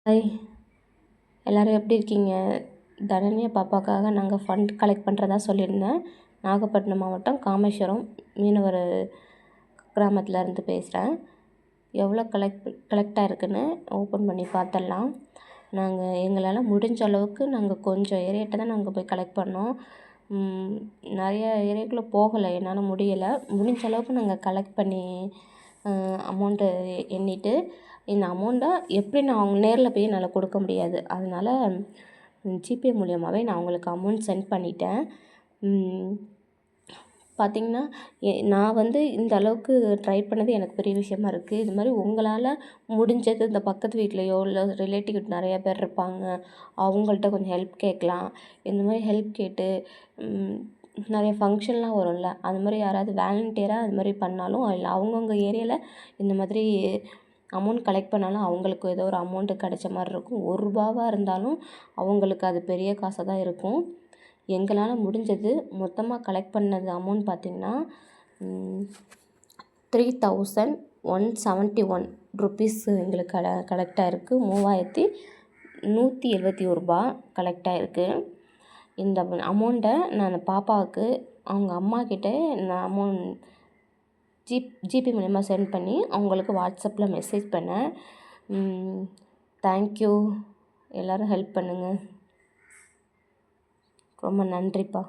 Hi, எல்லோரும் எப்படி இருக்கீங்க? தனன்யா பாப்பாக்காக நாங்கள் ஃபண்ட் கலெக்ட் பண்ணுறதா சொல்லியிருந்தேன். நாகப்பட்டினம் மாவட்டம் காமேஸ்வரம் மீனவர் கிராமத்துலேருந்து பேசுகிறேன். எவ்வளோ கலெக்ட் ஆகிருக்குன்னு ஓப்பன் பண்ணி பார்த்துடலாம். எங்களால் முடிஞ்ச அளவுக்கு நாங்கள் கொஞ்சம் ஏரியாட்ட தான் நாங்கள் போய் கலெக்ட் பண்ணோம். நிறைய ஏரியாக்குள்ளே போகலை, என்னால் முடியலை. முடிஞ்ச அளவுக்கு நாங்கள் கலெக்ட் பண்ணி அமௌண்ட்டு எண்ணிட்டு, இந்த அமௌண்ட்டை எப்படி நான் அவங்க நேரில் போய் என்னால் கொடுக்க முடியாது. அதனால் ஜிபே மூலியமாகவே நான் அவங்களுக்கு அமௌண்ட் சென்ட் பண்ணிட்டேன். பார்த்திங்கன்னா நான் இந்த அளவுக்கு ட்ரை பண்ணது எனக்கு பெரிய விஷயமா இருக்குது. இது மாதிரி உங்களால் முடிஞ்சது இந்த பக்கத்து வீட்லேயோ இல்லை ரிலேட்டிவ் நிறையா பேர் இருப்பாங்க, அவங்கள்ட்ட கொஞ்சம் ஹெல்ப் கேட்கலாம். இந்த மாதிரி ஹெல்ப் கேட்டு நிறைய ஃபங்க்ஷன்லாம் வரும்ல, அது மாதிரி யாராவது வாலண்டியராக அது மாதிரி பண்ணாலும், இல்லை அவங்கவுங்க ஏரியாவில் இந்த மாதிரி அமௌண்ட் கலெக்ட் பண்ணாலும் அவங்களுக்கு ஏதோ ஒரு அமௌண்ட்டு கிடைச்ச மாதிரி இருக்கும். ₹1 இருந்தாலும் அவங்களுக்கு அது பெரிய காசாக தான் இருக்கும். எங்களால் முடிஞ்சது மொத்தமாக கலெக்ட் பண்ணது அமௌண்ட் பார்த்திங்கன்னா ₹3171 எங்களுக்கு கலெக்ட் ஆகிருக்கு. ₹3171 கலெக்ட் ஆகிருக்கு. இந்த அமௌண்ட்டை நான் பாப்பாவுக்கு அவங்க அம்மாக்கிட்ட நான் ஜிபே மூலயமா சென்ட் பண்ணி அவங்களுக்கு வாட்ஸ்அப்பில் மெசேஜ் பண்ணேன். தேங்க்யூ, எல்லோரும் ஹெல்ப் பண்ணுங்கள். ரொம்ப நன்றிப்பா.